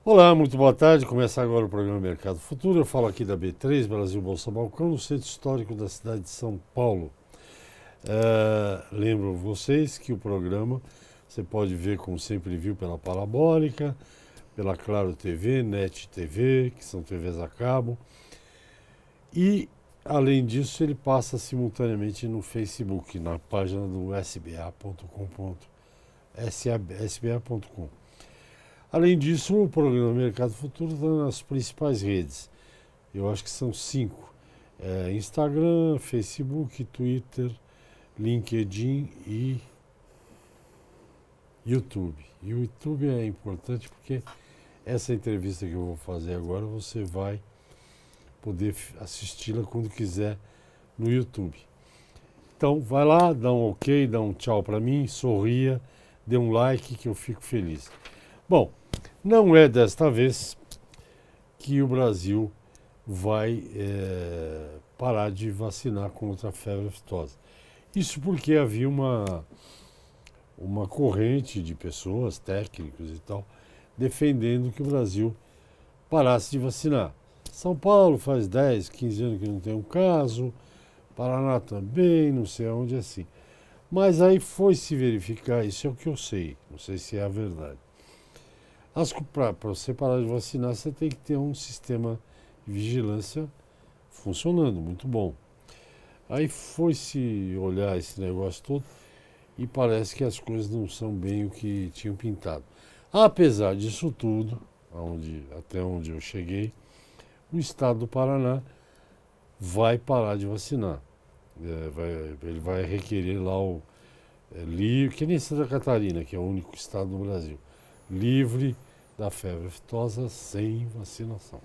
Olá, muito boa tarde. Começa agora o programa Mercado Futuro. Eu falo aqui da B3, Brasil Bolsa Balcão, no centro histórico da cidade de São Paulo. Lembro vocês que o programa você pode ver, como sempre viu, pela Parabólica, pela Claro TV, NET TV, que são TVs a cabo. E, além disso, ele passa simultaneamente no Facebook, na página do sba.com. Além disso, o programa Mercado Futuro está nas principais redes. Eu acho que são 5. Instagram, Facebook, Twitter, LinkedIn e YouTube. E o YouTube é importante porque essa entrevista que eu vou fazer agora você vai poder assisti-la quando quiser no YouTube. Então vai lá, dá um ok, dá um tchau para mim, sorria, dê um like que eu fico feliz. Bom, não é desta vez que o Brasil vai parar de vacinar contra a febre aftosa. Isso porque havia uma corrente de pessoas, técnicos e tal, defendendo que o Brasil parasse de vacinar. São Paulo faz 10, 15 anos que não tem um caso, Paraná também, não sei aonde assim. Mas aí foi se verificar, isso é o que eu sei, não sei se é a verdade. Para você parar de vacinar, você tem que ter um sistema de vigilância funcionando, muito bom. Aí foi-se olhar esse negócio todo e parece que as coisas não são bem o que tinham pintado. Apesar disso tudo, até onde eu cheguei, o estado do Paraná vai parar de vacinar. Ele vai requerer lá livre, que nem Santa Catarina, que é o único estado do Brasil, livre da febre aftosa sem vacinação.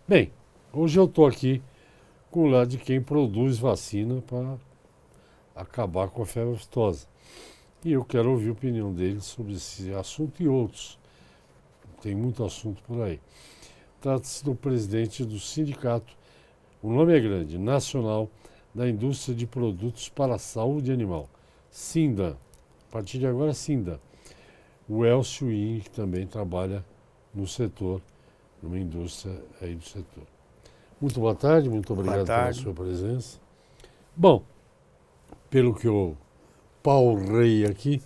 Bem, hoje eu estou aqui com o lado de quem produz vacina para acabar com a febre aftosa. E eu quero ouvir a opinião dele sobre esse assunto e outros. Tem muito assunto por aí. Trata-se do presidente do sindicato, o nome é grande, Nacional da Indústria de Produtos para a Saúde Animal, SINDA. A partir de agora, SINDA. O Elcio In, que também trabalha no setor, numa indústria aí do setor. Muito boa tarde, muito Boa obrigado pela tarde. sua presença. Bom, pelo que eu paurei aqui,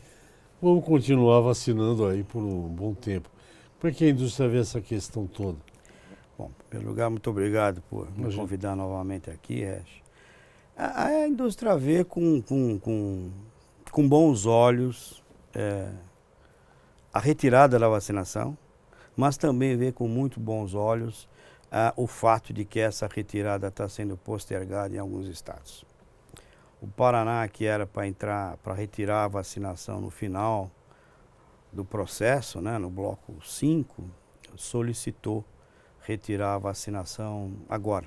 vamos continuar vacinando aí por um bom tempo. Como é que a indústria vê essa questão toda? Bom, em primeiro lugar, muito obrigado por me Imagina. convidar novamente aqui, Resch. A indústria vê com bons olhos a retirada da vacinação, mas também vê com muito bons olhos o fato de que essa retirada está sendo postergada em alguns estados. O Paraná, que era para retirar a vacinação no final do processo, né, no bloco 5, solicitou retirar a vacinação agora.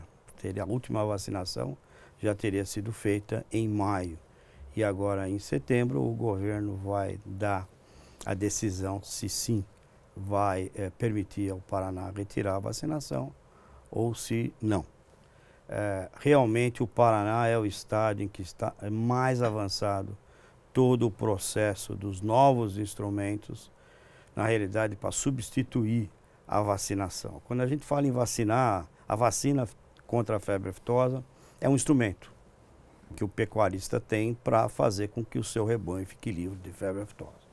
A última vacinação já teria sido feita em maio. E agora, em setembro, o governo vai dar a decisão se sim vai permitir ao Paraná retirar a vacinação ou se não. Realmente o Paraná é o estado em que está mais avançado todo o processo dos novos instrumentos, na realidade, para substituir a vacinação. Quando a gente fala em vacinar, a vacina contra a febre aftosa é um instrumento que o pecuarista tem para fazer com que o seu rebanho fique livre de febre aftosa.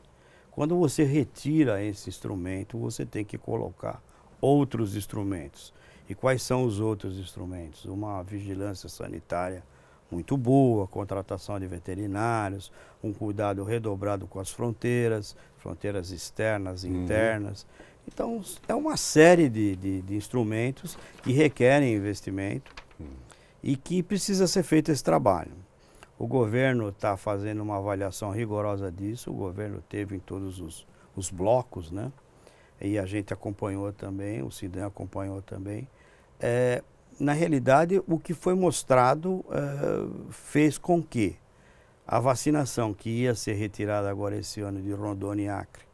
Quando você retira esse instrumento, você tem que colocar outros instrumentos. E quais são os outros instrumentos? Uma vigilância sanitária muito boa, contratação de veterinários, um cuidado redobrado com as fronteiras externas e internas. Então, é uma série de instrumentos que requerem investimento e que precisa ser feito esse trabalho. O governo está fazendo uma avaliação rigorosa disso, o governo teve em todos os blocos, né? E a gente acompanhou também, o Cidem acompanhou também. Na realidade, o que foi mostrado fez com que a vacinação que ia ser retirada agora esse ano de Rondônia e Acre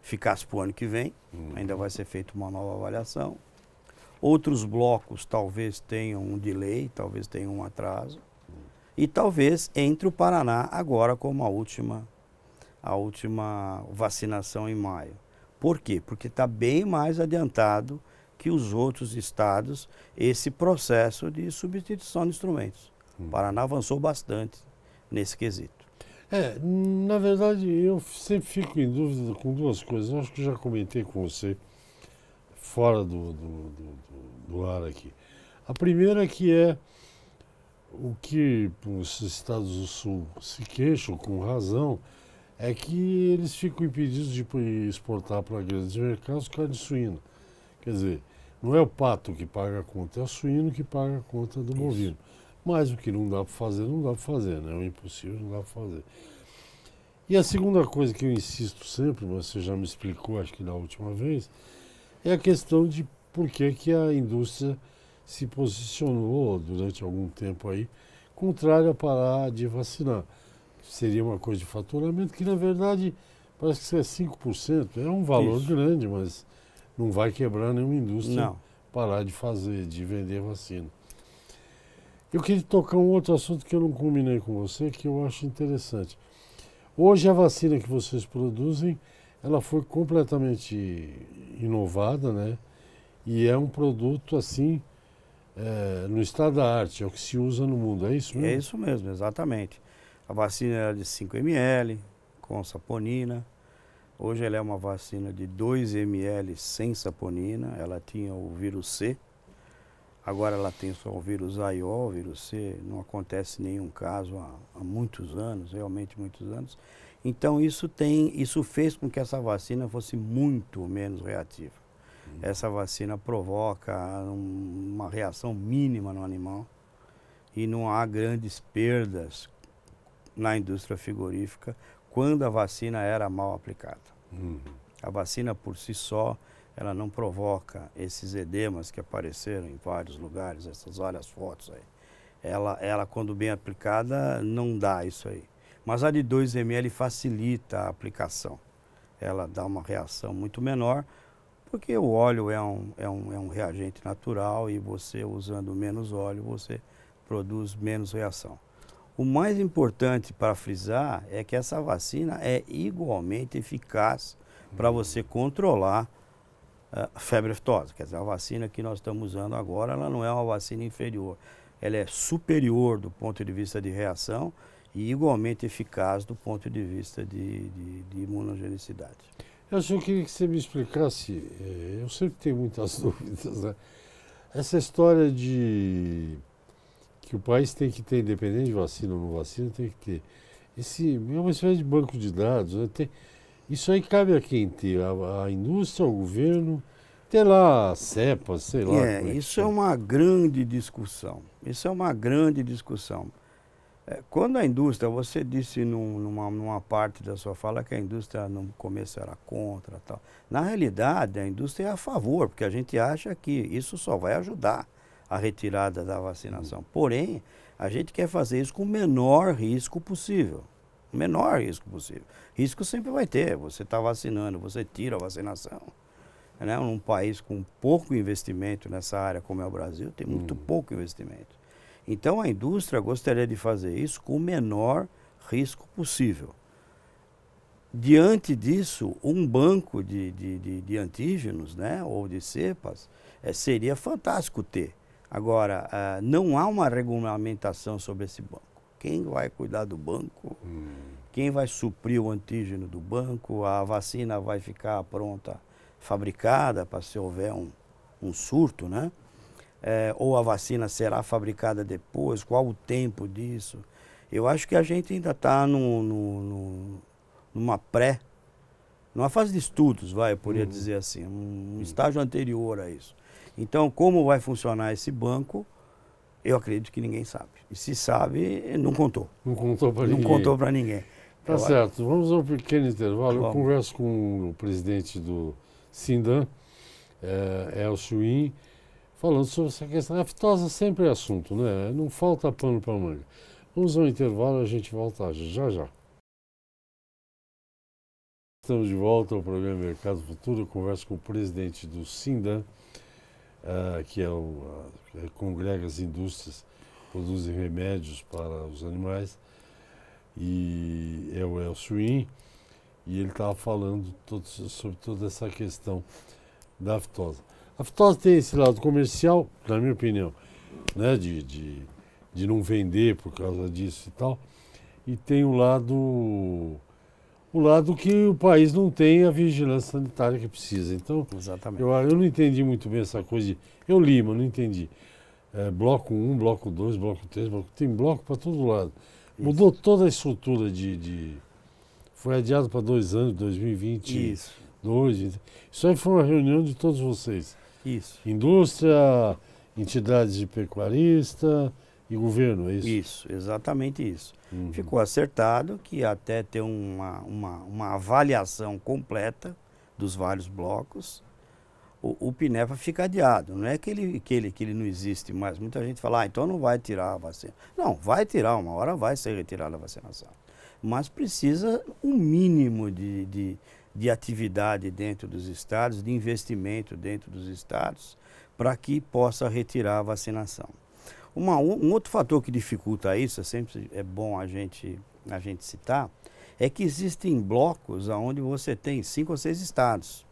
ficasse para o ano que vem, ainda vai ser feita uma nova avaliação. Outros blocos talvez tenham um delay, talvez tenham um atraso. E talvez entre o Paraná agora como a última vacinação em maio. Por quê? Porque está bem mais adiantado que os outros estados esse processo de substituição de instrumentos. O Paraná avançou bastante nesse quesito. Na verdade, eu sempre fico em dúvida com duas coisas. Eu acho que eu já comentei com você fora do ar aqui. A primeira que é o que os estados do sul se queixam, com razão, é que eles ficam impedidos de exportar para grandes mercados carne suína. Quer dizer, não é o pato que paga a conta, é o suíno que paga a conta do bovino. Mas o que não dá para fazer, não dá para fazer, né? O impossível não dá para fazer. E a segunda coisa que eu insisto sempre, você já me explicou, acho que da última vez, é a questão de por que a indústria se posicionou durante algum tempo aí contrária a parar de vacinar. Seria uma coisa de faturamento que, na verdade, parece que isso é 5%. É um valor grande, mas não vai quebrar nenhuma indústria parar de fazer, de vender vacina. Eu queria tocar um outro assunto que eu não combinei com você, que eu acho interessante. Hoje a vacina que vocês produzem, ela foi completamente inovada, né? E é um produto assim, no estado da arte, é o que se usa no mundo, é isso mesmo? É isso mesmo, exatamente. A vacina era de 5 ml, com saponina. Hoje ela é uma vacina de 2 ml sem saponina. Ela tinha o vírus C. Agora ela tem só o vírus A e O, o vírus C. Não acontece nenhum caso há muitos anos, realmente muitos anos. Então isso fez com que essa vacina fosse muito menos reativa. Essa vacina provoca uma reação mínima no animal e não há grandes perdas na indústria frigorífica quando a vacina era mal aplicada. A vacina por si só, ela não provoca esses edemas que apareceram em vários lugares, essas várias fotos aí. Ela quando bem aplicada, não dá isso aí. Mas a de 2 ml facilita a aplicação. Ela dá uma reação muito menor, porque o óleo é um reagente natural e você usando menos óleo, você produz menos reação. O mais importante para frisar é que essa vacina é igualmente eficaz para você controlar a febre aftosa. Quer dizer, a vacina que nós estamos usando agora, ela não é uma vacina inferior. Ela é superior do ponto de vista de reação e igualmente eficaz do ponto de vista de imunogenicidade. Eu só queria que você me explicasse, eu sempre tenho muitas dúvidas, né? Essa história de que o país tem que ter, independente de vacina ou não vacina, tem que ter. É uma espécie de banco de dados, né? Isso aí cabe a quem ter? A indústria, o governo, ter lá cepas, sei lá. Isso é uma grande discussão. Isso é uma grande discussão. Quando a indústria, você disse numa parte da sua fala que a indústria no começo era contra tal. Na realidade, a indústria é a favor, porque a gente acha que isso só vai ajudar a retirada da vacinação. Porém, a gente quer fazer isso com o menor risco possível. O menor risco possível. Risco sempre vai ter. Você está vacinando, você tira a vacinação. Né? Num país com pouco investimento nessa área como é o Brasil, tem muito pouco investimento. Então a indústria gostaria de fazer isso com o menor risco possível. Diante disso, um banco de antígenos, né, ou de cepas, seria fantástico ter. Agora, não há uma regulamentação sobre esse banco. Quem vai cuidar do banco? Quem vai suprir o antígeno do banco? A vacina vai ficar pronta, fabricada, para se houver um surto, né? Ou a vacina será fabricada depois? Qual o tempo disso? Eu acho que a gente ainda está numa fase de estudos, eu poderia dizer assim, um estágio anterior a isso. Então, como vai funcionar esse banco, eu acredito que ninguém sabe. E se sabe, não contou. Não contou para ninguém. Não contou para ninguém. Tá certo, vamos a um pequeno intervalo. Eu converso com o presidente do Sindan, Elcio Yin, falando sobre essa questão. A aftosa sempre é assunto, né? Não falta pano para manga. Vamos ao intervalo, a gente volta já já. Estamos de volta ao programa Mercado Futuro. Eu converso com o presidente do Sindan, que congrega as indústrias que produzem remédios para os animais, e é o Elcio Yin. e ele estava falando sobre toda essa questão da aftosa. A aftosa tem esse lado comercial, na minha opinião, né, de não vender por causa disso e tal, e tem o lado que o país não tem a vigilância sanitária que precisa. Então, Exatamente. eu não entendi muito bem essa coisa eu li, mas não entendi. Bloco 1, bloco 2, bloco 3, tem bloco para todo lado. Isso. Mudou toda a estrutura foi adiado para 2 anos, 2022. Isso. Isso aí foi uma reunião de todos vocês. Isso. Indústria, entidades de pecuarista e governo, é isso? Isso, exatamente isso. Uhum. Ficou acertado que até ter uma avaliação completa dos vários blocos, o PINEFA fica adiado. Não é que ele não existe mais. Muita gente fala, então não vai tirar a vacina. Não, vai tirar, uma hora vai ser retirada a vacinação. Mas precisa um mínimo de atividade dentro dos estados, de investimento dentro dos estados, para que possa retirar a vacinação. Um outro fator que dificulta isso, sempre é bom a gente citar, é que existem blocos onde você tem 5 ou 6 estados.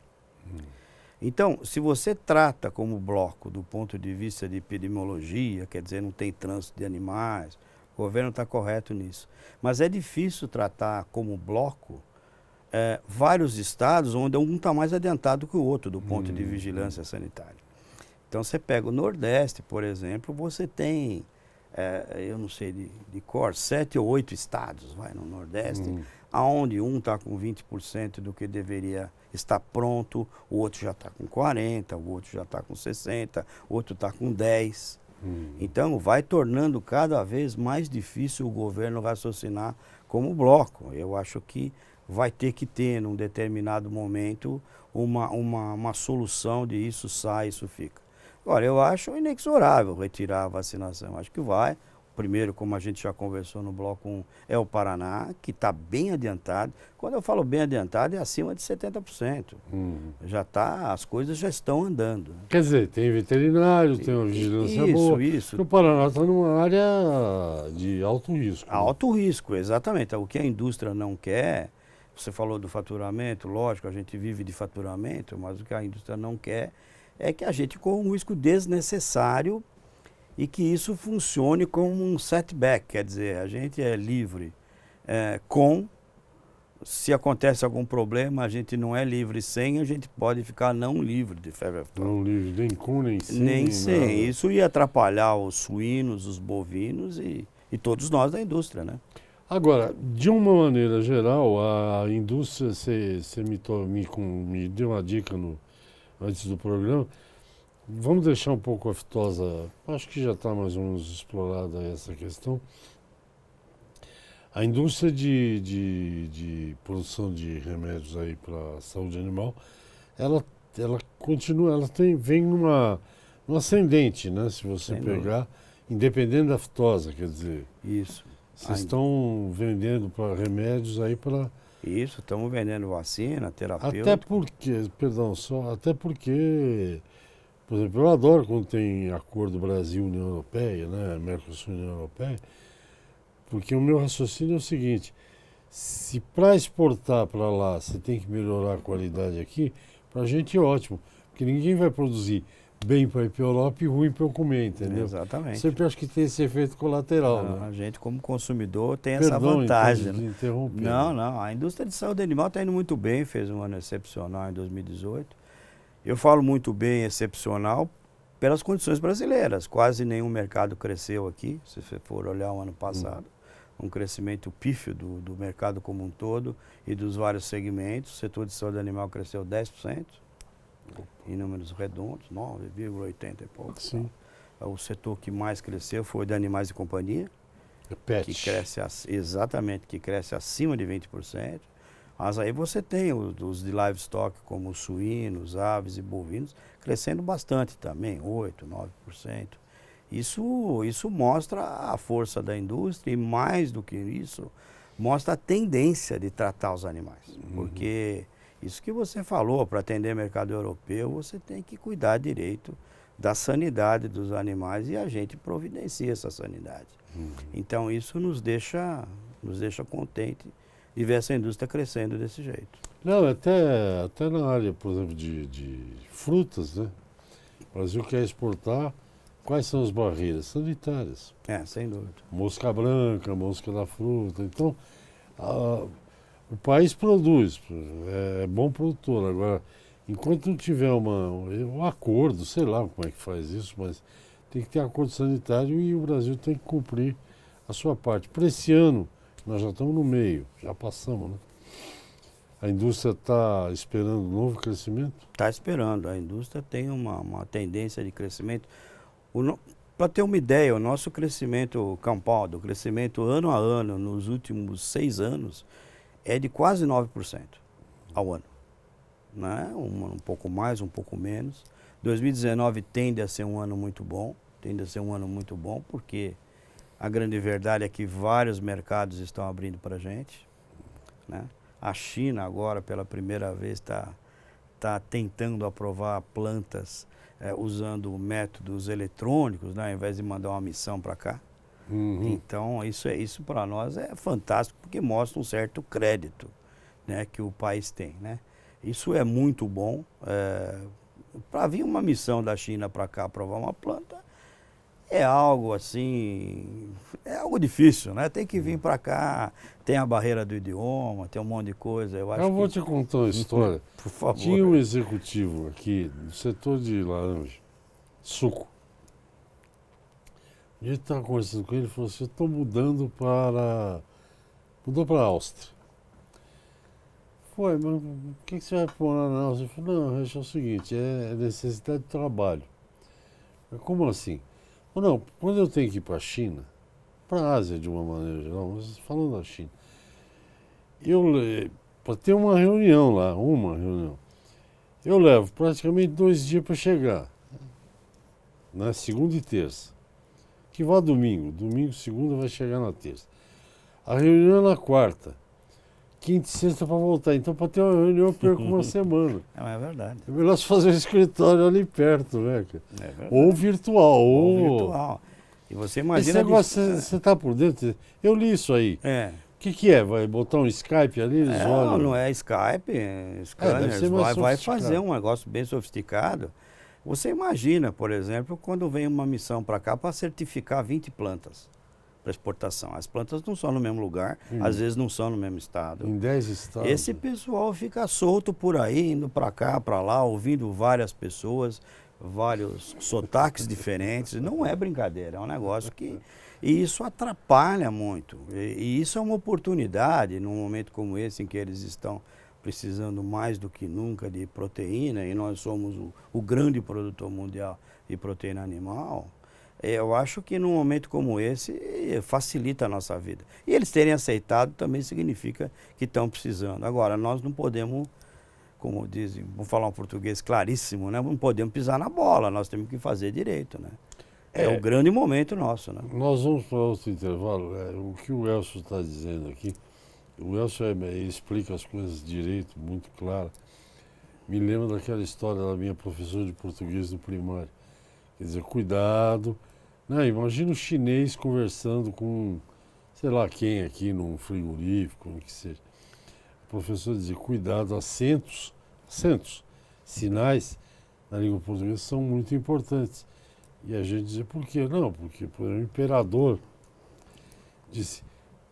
Então, se você trata como bloco do ponto de vista de epidemiologia, quer dizer, não tem trânsito de animais, o governo está correto nisso. Mas é difícil tratar como bloco vários estados onde um está mais adiantado que o outro do ponto de vigilância sanitária. Então, você pega o Nordeste, por exemplo, você tem, eu não sei de cor, 7 ou 8 estados, no Nordeste, onde um está com 20% do que deveria estar pronto, o outro já está com 40%, o outro já está com 60%, o outro está com 10%. Então, vai tornando cada vez mais difícil o governo raciocinar como bloco. Eu acho que vai ter que ter, num determinado momento, uma solução de isso sai, isso fica. Agora, eu acho inexorável retirar a vacinação. Acho que vai. O primeiro, como a gente já conversou no bloco 1, é o Paraná, que está bem adiantado. Quando eu falo bem adiantado, é acima de 70%. As coisas já estão andando. Quer dizer, tem veterinário, tem uma vigilância boa. Isso. O Paraná está numa área de alto risco. Alto risco, exatamente. O que a indústria não quer, você falou do faturamento, lógico, a gente vive de faturamento, mas o que a indústria não quer é que a gente corra um risco desnecessário e que isso funcione como um setback, quer dizer, a gente é livre se acontece algum problema, a gente não é livre sem, a gente pode ficar não livre de febre aftosa. Não livre nem com, nem sem. Nem sem. Nada. Isso ia atrapalhar os suínos, os bovinos e todos nós da indústria, né? Agora, de uma maneira geral, a indústria, você me deu uma dica antes do programa. Vamos deixar um pouco a aftosa, acho que já está mais ou menos explorada essa questão. A indústria de produção de remédios aí para a saúde animal, ela continua, vem numa ascendente, né? Se você pegar, independente da aftosa, quer dizer. Isso. Vocês estão vendendo para remédios aí para... Isso, estamos vendendo vacina, terapêutica. Até porque, por exemplo, eu adoro quando tem acordo Brasil-União Europeia, né, Mercosul-União Europeia, porque o meu raciocínio é o seguinte, se para exportar para lá você tem que melhorar a qualidade aqui, para a gente é ótimo, porque ninguém vai produzir bem para ir para a Europa e ruim para eu comer, entendeu? Exatamente. Sempre acho que tem esse efeito colateral, né? A gente, como consumidor, tem essa vantagem. Então, interromper. Não. A indústria de saúde animal está indo muito bem, fez um ano excepcional em 2018. Eu falo muito bem excepcional pelas condições brasileiras. Quase nenhum mercado cresceu aqui, se você for olhar o ano passado. Um crescimento pífio do mercado como um todo e dos vários segmentos. O setor de saúde animal cresceu 10%. Em números redondos, 9,80 e pouco. Sim. O setor que mais cresceu foi o de animais de companhia, Pet. que cresce que cresce acima de 20%. Mas aí você tem os de livestock, como os suínos, aves e bovinos, crescendo bastante também, 8%, 9%. Isso mostra a força da indústria e, mais do que isso, mostra a tendência de tratar os animais. Porque isso que você falou, para atender o mercado europeu, você tem que cuidar direito da sanidade dos animais e a gente providencia essa sanidade. Então, isso nos deixa contente de ver essa indústria crescendo desse jeito. Não, até na área, por exemplo, de frutas, né? O Brasil quer exportar, quais são as barreiras? Sanitárias. Sem dúvida. Mosca branca, mosca da fruta. Então, o país produz, é bom produtor. Agora, enquanto não tiver um acordo, sei lá como é que faz isso, mas tem que ter acordo sanitário e o Brasil tem que cumprir a sua parte. Para esse ano, nós já estamos no meio, já passamos, né? A indústria está esperando um novo crescimento? Está esperando. A indústria tem uma tendência de crescimento. Para ter uma ideia, o nosso crescimento compound, o crescimento ano a ano, nos últimos 6 anos, é de quase 9% ao ano. Né? Um pouco mais, um pouco menos. 2019 tende a ser um ano muito bom, porque a grande verdade é que vários mercados estão abrindo para a gente, né? A China agora, pela primeira vez, está tentando aprovar plantas usando métodos eletrônicos, né, ao invés de mandar uma missão para cá. Uhum. Então, isso para nós é fantástico, porque mostra um certo crédito, né, que o país tem, né? Isso é muito bom. Para vir uma missão da China para cá aprovar uma planta, é algo assim, é algo difícil, né? Tem que vir para cá, tem a barreira do idioma, tem um monte de coisa. Eu vou te contar uma história. Por favor. Tinha um executivo aqui no setor de laranja, suco. A gente estava conversando com ele e falou assim, eu estou mudou para a Áustria. Foi, mas o que você vai pôr lá na Áustria? Eu falei, não, é o seguinte, é necessidade de trabalho. Mas como assim? Não, quando eu tenho que ir para a China, para a Ásia de uma maneira geral, mas falando da China, para ter uma reunião lá, eu levo praticamente 2 dias para chegar, na segunda e terça. Que vá domingo, segunda vai chegar na terça. A reunião é na quarta, quinta e sexta para voltar. Então, para ter uma reunião, eu perco uma semana. Não, é verdade. É melhor fazer um escritório ali perto, né? É verdade. Ou virtual. Ou virtual. E você imagina... Esse negócio, você está por dentro? Eu li isso aí. O que é? Vai botar um Skype ali? Eles olham? Não é Skype, scanners, vai fazer um negócio bem sofisticado. Você imagina, por exemplo, quando vem uma missão para cá para certificar 20 plantas para exportação. As plantas não são no mesmo lugar, às vezes não são no mesmo estado. Em 10 estados. Esse pessoal fica solto por aí, indo para cá, para lá, ouvindo várias pessoas, vários sotaques diferentes. Não é brincadeira, é um negócio que... E isso atrapalha muito. E isso é uma oportunidade, num momento como esse, em que eles estão precisando mais do que nunca de proteína, e nós somos o grande produtor mundial de proteína animal. Eu acho que num momento como esse, facilita a nossa vida. E eles terem aceitado também significa que estão precisando. Agora, nós não podemos, como dizem, vou falar um português claríssimo, né? Não podemos pisar na bola, nós temos que fazer direito, né? É o grande momento nosso, né? Nós vamos para outro intervalo. O que o Elcio está dizendo aqui, o Elcio explica as coisas direito, muito claro. Me lembra daquela história da minha professora de português do primário. Quer dizer, cuidado. Não, imagina o chinês conversando com, sei lá quem aqui, num frigorífico, o que seja. O professor dizia, cuidado, acentos, sinais na língua portuguesa são muito importantes. E a gente dizia, por quê? Não, porque o imperador disse,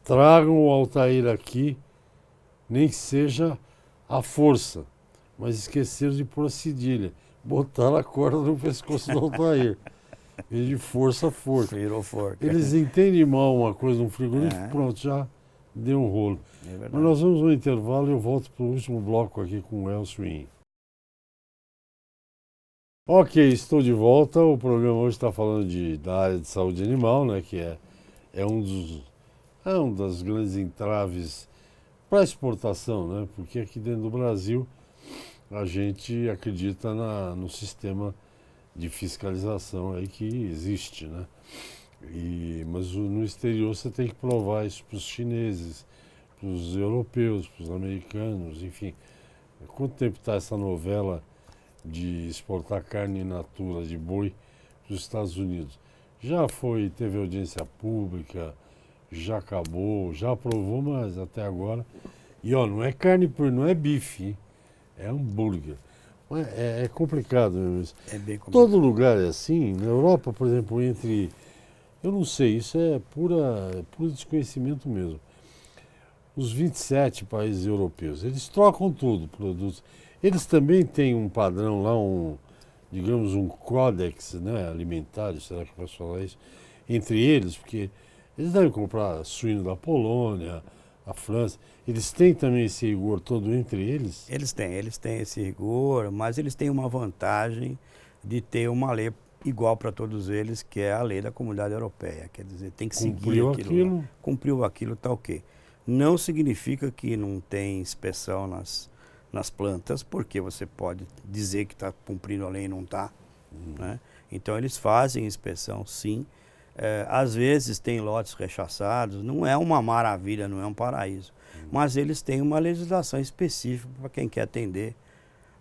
tragam o Altair aqui, nem que seja à força, mas esqueceram de pôr a cedilha. Botaram a corda no pescoço do Altair. E de força. Virou forca. Eles entendem mal uma coisa no frigorífico, pronto, já deu um rolo. Mas nós vamos ao intervalo e eu volto para o último bloco aqui com o Elcio In. Ok, estou de volta. O programa hoje está falando da área de saúde animal, né, que é um das grandes entraves para a exportação, né, porque aqui dentro do Brasil a gente acredita no sistema de fiscalização aí que existe, né? Mas no exterior você tem que provar isso para os chineses, para os europeus, para os americanos, enfim. Quanto tempo está essa novela de exportar carne in natura de boi para os Estados Unidos? Teve audiência pública, já acabou, já aprovou, mas até agora. E ó, não é carne, não é bife, hein? É hambúrguer. É complicado mesmo isso. É bem complicado. Todo lugar é assim. Na Europa, por exemplo, eu não sei, isso é puro desconhecimento mesmo. Os 27 países europeus, eles trocam tudo, produtos. Eles também têm um padrão lá, digamos, um códex, né, alimentar, será que eu posso falar isso? Entre eles, porque eles devem comprar suíno da Polônia, a França. Eles têm também esse rigor todo entre eles? Eles têm esse rigor, mas eles têm uma vantagem de ter uma lei igual para todos eles, que é a lei da Comunidade Europeia. Quer dizer, tem que seguir aquilo. Lá. Cumpriu aquilo, tá ok. Não significa que não tem inspeção nas plantas, porque você pode dizer que está cumprindo a lei e não está. Né? Então eles fazem inspeção, sim. Às vezes tem lotes rechaçados, não é uma maravilha, não é um paraíso. Mas eles têm uma legislação específica para quem quer atender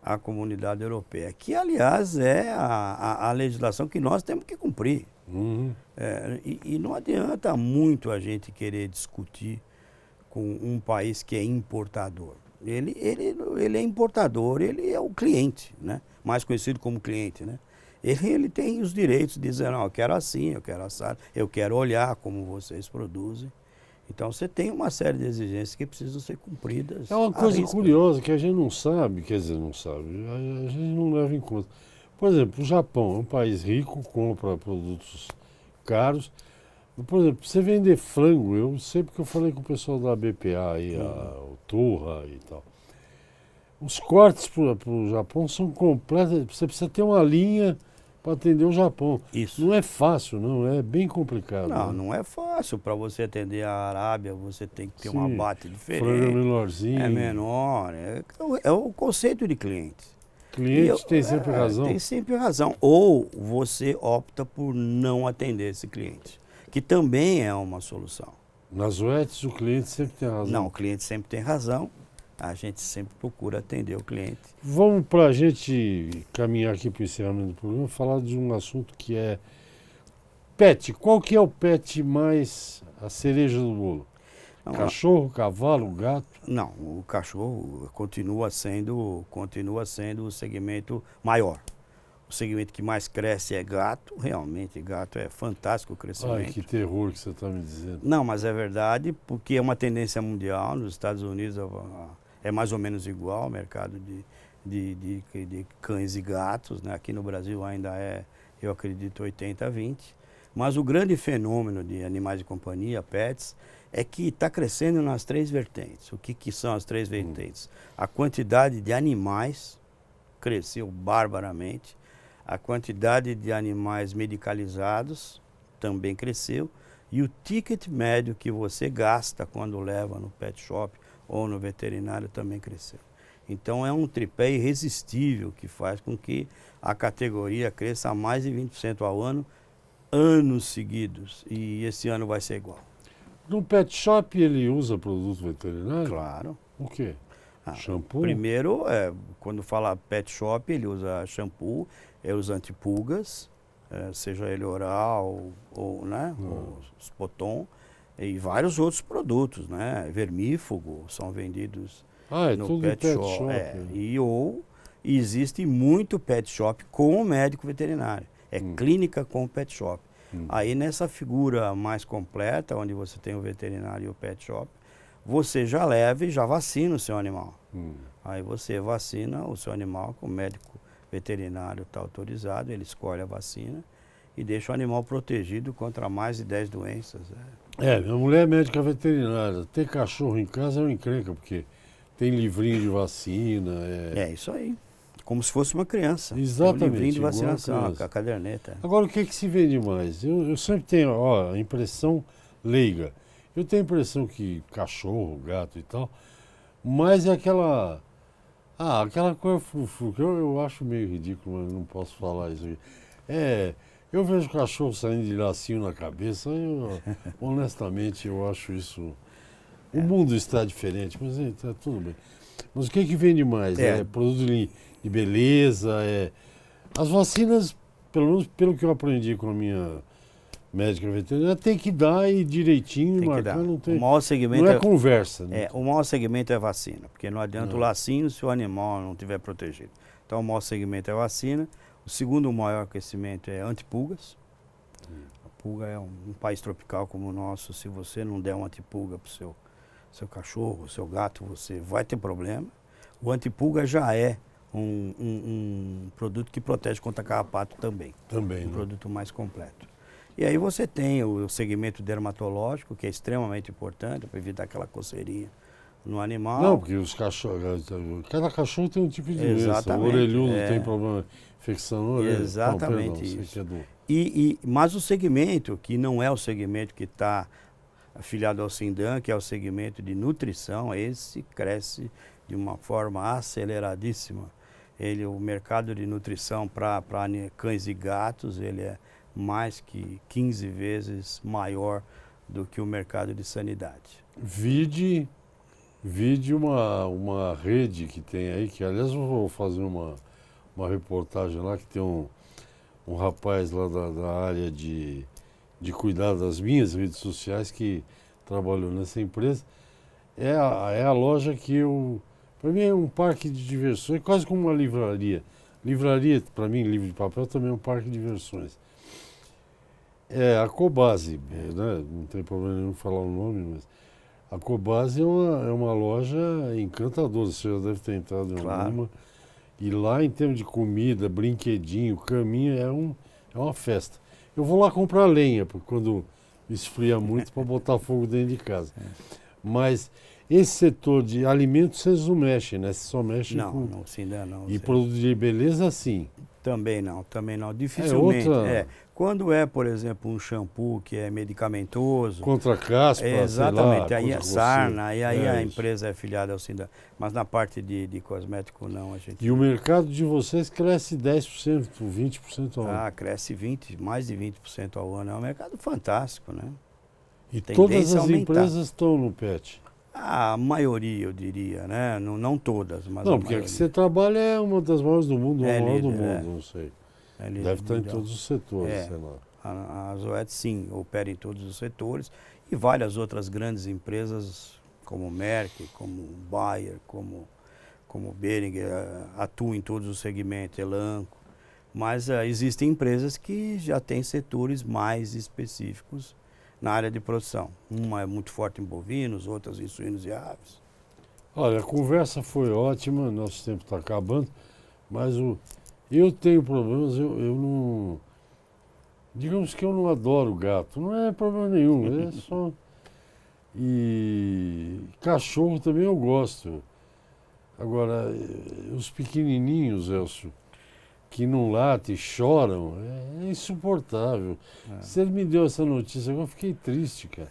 a Comunidade Europeia, que aliás é a legislação que nós temos que cumprir. E não adianta muito a gente querer discutir com um país que é importador. Ele é importador, ele é o cliente, né? Mais conhecido como cliente, né? Ele tem os direitos de dizer, não, eu quero assim, eu quero assado, eu quero olhar como vocês produzem. Então você tem uma série de exigências que precisam ser cumpridas. É uma coisa curiosa que a gente não sabe, quer dizer, não sabe, a gente não leva em conta. Por exemplo, o Japão é um país rico, compra produtos caros. Por exemplo, você vender frango, eu sei porque eu falei com o pessoal da BPA aí, o Torra e tal. Os cortes para o Japão são completos, você precisa ter uma linha para atender o Japão. Isso. Não é fácil, não, é bem complicado. Não, né? não é fácil. Para você atender a Arábia, você tem que ter um abate diferente. Frango é menorzinho. É menor. É o conceito de cliente. Cliente tem sempre razão. Tem sempre razão. Ou você opta por não atender esse cliente, que também é uma solução. Nas UETs o cliente sempre tem razão. Não, o cliente sempre tem razão. A gente sempre procura atender o cliente. Vamos, para a gente caminhar aqui para o encerramento do programa, falar de um assunto que é pet. Qual que é o pet mais a cereja do bolo? Não, cachorro, cavalo, gato? Não, o cachorro continua sendo o segmento maior. O segmento que mais cresce é gato, realmente, gato é fantástico o crescimento. Ai, que terror que você está me dizendo. Não, mas é verdade, porque é uma tendência mundial. Nos Estados Unidos é mais ou menos igual o mercado de cães e gatos, né? Aqui no Brasil ainda é, eu acredito, 80-20. Mas o grande fenômeno de animais de companhia, pets, é que está crescendo nas três vertentes. O que são as três vertentes? A quantidade de animais cresceu barbaramente, a quantidade de animais medicalizados também cresceu, e o ticket médio que você gasta quando leva no pet shop ou no veterinário também cresceu. Então é um tripé irresistível que faz com que a categoria cresça a mais de 20% ao ano, anos seguidos, e esse ano vai ser igual. No pet shop ele usa produto veterinário? Claro. O quê? Shampoo? Primeiro, quando fala pet shop, ele usa shampoo, ele usa antipulgas, seja ele oral ou, né, os Poton, e vários outros produtos, né? Vermífugo são vendidos no tudo pet shop. E existe muito pet shop com médico veterinário. É clínica com pet shop. Aí nessa figura mais completa, onde você tem o veterinário e o pet shop, você já leva e já vacina o seu animal. Aí você vacina o seu animal com o médico veterinário está autorizado, ele escolhe a vacina e deixa o animal protegido contra mais de 10 doenças. Minha mulher é médica veterinária. Ter cachorro em casa é uma encrenca, porque tem livrinho de vacina. É isso aí. Como se fosse uma criança. Exatamente. Tem um livrinho de vacinação, a caderneta. Agora, o que se vende mais? Eu sempre tenho a impressão leiga. Eu tenho a impressão que cachorro, gato e tal, mas é aquela coisa fufu, que eu acho meio ridículo, mas não posso falar isso aqui. Eu vejo cachorro saindo de lacinho na cabeça, honestamente eu acho isso... O mundo está diferente, mas está tudo bem. Mas o que vende mais? Produto de beleza, as vacinas, pelo menos pelo que eu aprendi com a minha médica veterinária, tem que dar e direitinho, Tem que marcar, dar. não tem. O maior segmento Não é conversa, né? o maior segmento é vacina, porque não adianta Não. o lacinho se o animal não estiver protegido. Então o maior segmento é vacina. O segundo maior crescimento é antipulgas. A pulga é um país tropical como o nosso, se você não der uma antipulga para o seu cachorro, seu gato, você vai ter problema. O antipulga já é um produto que protege contra carrapato também. Também, Um né? produto mais completo. E aí você tem o segmento dermatológico, que é extremamente importante para evitar aquela coceirinha no animal. Não, porque os cachorros. Cada cachorro tem um tipo de doença. O Exatamente, orelhudo é. tem problema, infecção no orelha. Exatamente Não, perdão, sei isso. que é do... Mas o segmento, que não é o segmento que está afiliado ao Sindan, que é o segmento de nutrição, esse cresce de uma forma aceleradíssima. O mercado de nutrição para cães e gatos, ele é mais que 15 vezes maior do que o mercado de sanidade. Vide uma rede que tem aí, que aliás eu vou fazer uma reportagem lá, que tem um rapaz lá da área de cuidar das minhas redes sociais que trabalhou nessa empresa. É a loja que para mim é um parque de diversões, quase como uma livraria. Livraria, para mim, livro de papel também é um parque de diversões. É a Cobase, né? Não tem problema nenhum falar o nome, mas a Cobase é uma loja encantadora, você já deve ter entrado em Claro. alguma. E lá, em termos de comida, brinquedinho, caminho, é uma festa. Eu vou lá comprar lenha, porque quando esfria muito, para botar fogo dentro de casa. Mas esse setor de alimentos, vocês não mexem, né? Vocês só mexem Não, com... não, Sindan não. E produto de beleza, sim. Também não. Dificilmente. outra- Quando é, por exemplo, um shampoo que é medicamentoso, Contra caspa, exatamente, sei lá, aí é contra sarna, e aí a isso. empresa é afiliada ao Sindan. Mas na parte de cosmético, não, a gente... E o mercado de vocês cresce 10%, 20% ao ano. cresce mais de 20% ao ano. É um mercado fantástico, né? E tendência todas a as aumentar. empresas estão no pet. A maioria, eu diria, né? Não todas, mas Não, a porque a maioria. que você trabalha é uma das maiores do mundo, É a maior do líder, mundo, é. não sei. É líder Deve estar em mundial. todos os setores, É. sei lá. A Zoet, sim, opera em todos os setores e várias outras grandes empresas, como Merck, como Bayer, como Boehringer, atuam em todos os segmentos, Elanco. Mas existem empresas que já têm setores mais específicos na área de produção. Uma é muito forte em bovinos, outras em suínos e aves. Olha, a conversa foi ótima, nosso tempo está acabando, mas eu tenho problemas, eu não... Digamos que eu não adoro gato, não é problema nenhum, é só... E cachorro também eu gosto. Agora, os pequenininhos, Elcio, que não latem, choram, é insuportável. Você me deu essa notícia, agora eu fiquei triste, cara,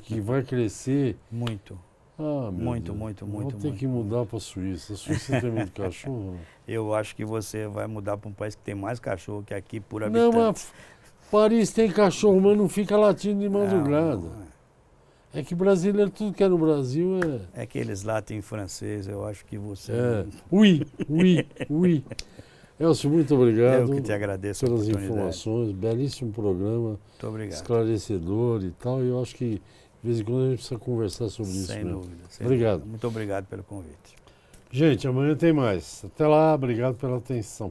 que vai crescer... Muito. Ah, meu Muito, Deus. muito, Vou muito, ter muito, que mudar para a Suíça. A Suíça tem muito cachorro? Eu acho que você vai mudar para um país que tem mais cachorro que aqui por Não, habitante. mas Paris tem cachorro, mas não fica latindo de madrugada. Não, É que brasileiro, tudo que é no Brasil é que eles latem em francês, eu acho que você... Oui, oui, oui. Elcio, muito obrigado. Eu que te agradeço a pelas oportunidade. informações. Belíssimo programa, Muito obrigado. esclarecedor e tal. E eu acho que, de vez em quando, a gente precisa conversar sobre isso Sem mesmo. dúvida. sem Obrigado. dúvida. Muito obrigado pelo convite. Gente, amanhã tem mais. Até lá, obrigado pela atenção.